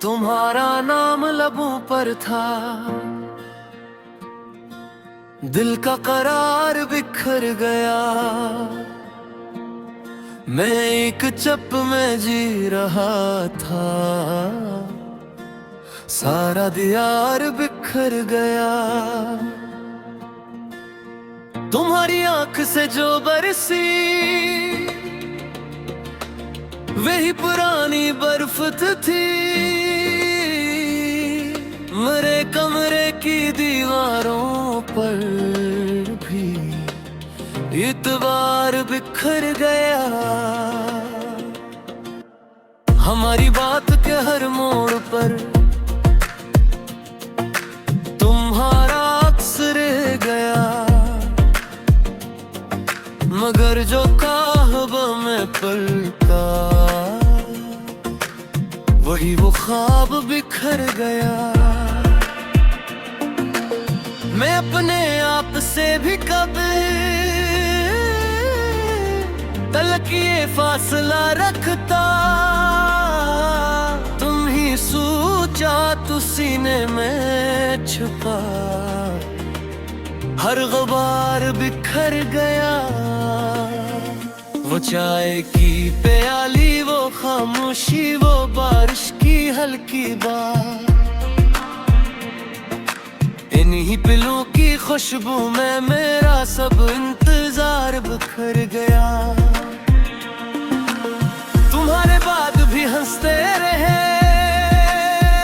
तुम्हारा नाम लबों पर था, दिल का करार बिखर गया। मैं एक चप में जी रहा था, सारा दियार बिखर गया। तुम्हारी आंख से जो बरसी वही पुरानी बर्फ थी। मेरे कमरे की दीवारों पर भी इतबार बिखर गया। हमारी बात के हर मोड़ पर तुम्हारा अक्स रह गया, मगर जो ख्वाब में पलता वही वो ख्वाब बिखर गया। मैं अपने आप से भी कभी तलक ये फासला रखता, तुम ही सोचा तो सीने में छुपा, हर गुबार बिखर गया। वो चाय की प्याली, वो खामोशी, वो बारिश की हल्की बात, इन्हीं पिलों की खुशबू में मेरा सब इंतजार बिखर गया। तुम्हारे बाद भी हंसते रहे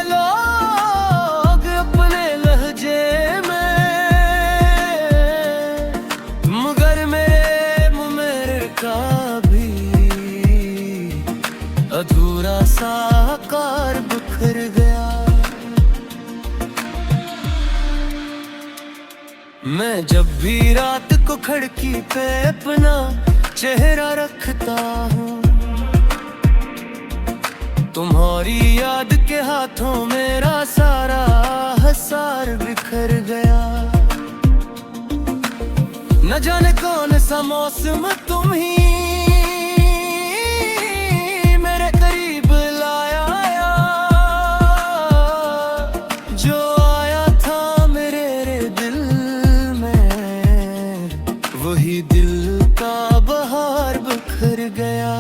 लोग अपने लहजे में, मगर मेरे मुमेर का भी अधूरा सा आकार बिखर गया। मैं जब भी रात को खिड़की पे अपना चेहरा रखता हूँ, तुम्हारी याद के हाथों मेरा सारा हसार बिखर गया। न जाने कौन सा मौसम तुम ही मेरे करीब लाया, जो आया था मेरे दिल में वही दिल का बहार बिखर गया।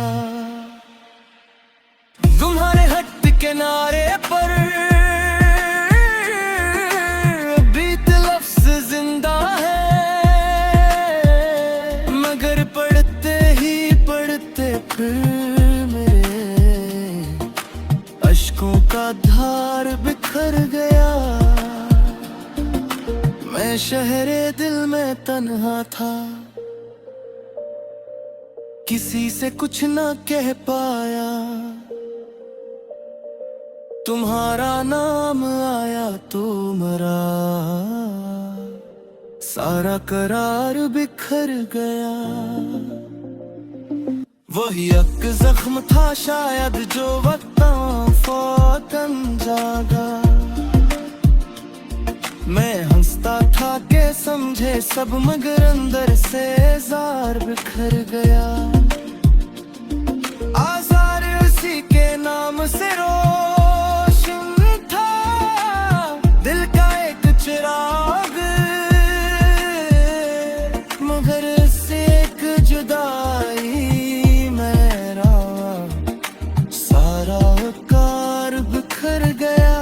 तुम्हारे हट किनारे पर बीत लफ्ज जिंदा है, मगर पढ़ते ही पढ़ते फिर मेरे अश्कों का धार बिखर गया। मैं शहरे दिल में तन्हा था, किसी से कुछ ना कह पाया। तुम्हारा नाम आया तो मरा, सारा करार बिखर गया। वही एक जख्म था शायद जो वक्तों फौतन जागा। मैं हंसता था के समझे सब, मगर अंदर से जार बिखर गया। आजार उसी के नाम से रोशन था, दिल का एक चिराग, मगर इससे एक जुदाई मेरा सारा कार बिखर गया।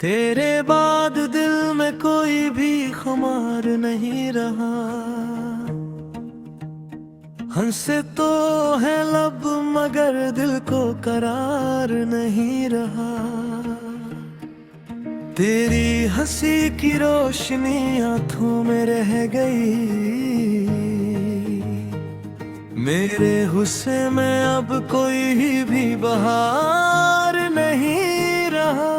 तेरे बाद दिल में कोई भी खुमार नहीं रहा, हंसे तो है लब मगर दिल को करार नहीं रहा। तेरी हंसी की रोशनी आंखों में रह गई, मेरे हुस्से में अब कोई भी बहार नहीं रहा।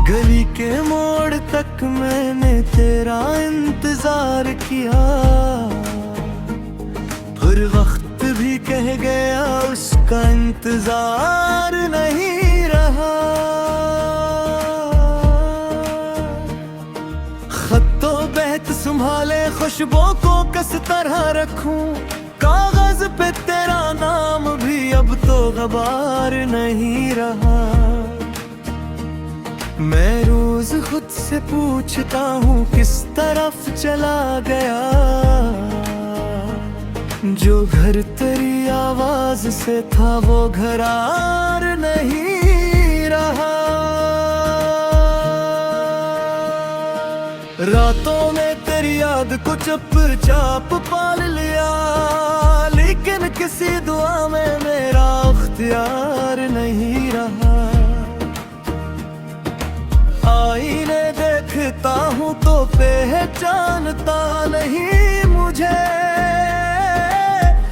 गली के मोड़ तक मैंने तेरा इंतजार किया, फिर वक्त भी कह गया उसका इंतजार नहीं रहा। खत्तो बहत संभाले खुशबू को किस तरह रखूं, कागज पे तेरा नाम भी अब तो गबार नहीं रहा। मैं रोज खुद से पूछता हूँ किस तरफ चला गया, जो घर तेरी आवाज से था वो घरार नहीं रहा। रातों में तेरी याद को चुपचाप पाल लिया, लेकिन किसी दुआ में मेरा अख्तियार नहीं रहा। आईने देखता हूँ तो पहचानता नहीं मुझे,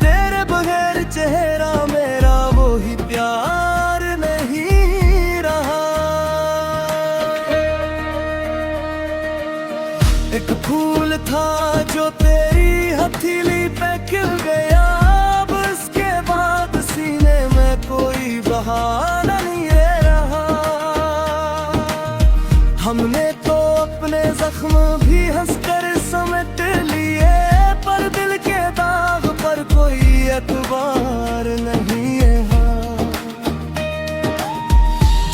तेरे बगैर चेहरा मेरा वो ही प्यार नहीं रहा। एक फूल था जो तेरी हथेली पे खिल गया, अब उसके बाद सीने में कोई बहाना नहीं रहा। हमने तो अपने जख्म भी हंसकर समेट लिए, पर दिल के दाग पर कोई एतबार नहीं है।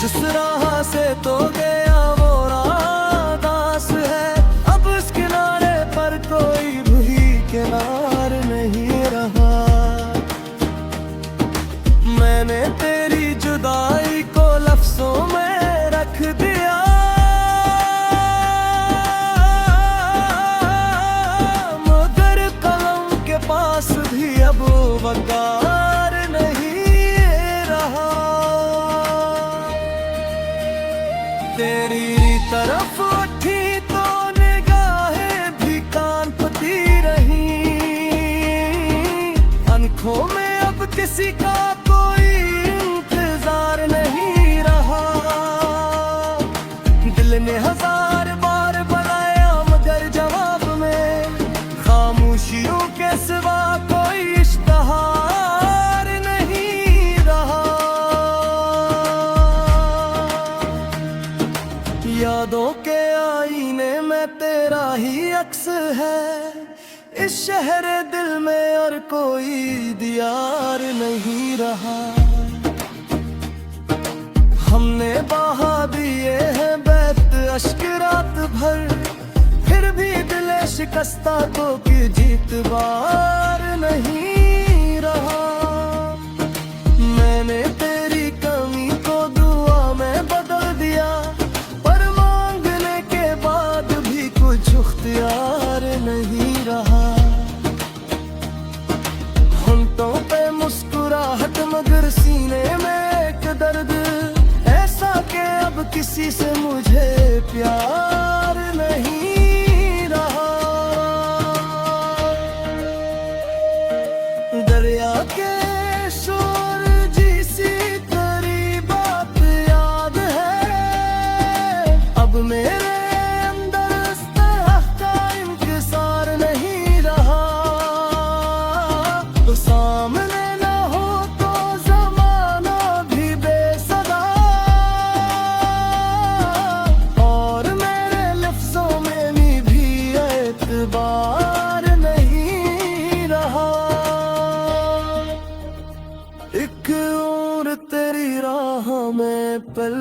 जिस राह से तो गया वो राह दास है, अब उस किनारे पर कोई भी किनार नहीं रहा। मैंने तेरी जुदाई को लफ्जों में रख दिया, भी अब वकार नहीं रहा। तेरी तरफ उठी तो निगाहें भी कान पती रही, आंखों में अब किसी का कोई इंतजार नहीं रहा। दिल ने हजार बार बुलाया मगर जवाब में खामोशियों के सिवा कोई इश्तहार नहीं रहा। यादों के आईने में तेरा ही अक्स है, इस शहर दिल में और कोई दियार नहीं रहा। हमने बहा दिए हैं बैत अश्क रात भर, फिर भी दिल शिकस्ता तो की जीत बार नहीं रहा। मैंने तेरी कमी को दुआ में बदल दिया, पर मांगने के बाद भी कुछ इख्तियार नहीं रहा। होंठों पे मुस्कुराहट मगर सीने में एक दर्द ऐसा कि अब किसी से मुझे प्यार नहीं रहा। दरिया के शोर जैसी तेरी बात याद है, अब मेरे अंदर इस तरह का इंकिसार नहीं रहा। तो सामने न हो तो जमाना भी बेसदा, और मेरे लफ्जों में भी एतबार नहीं रहा। एक और तेरी राह में पल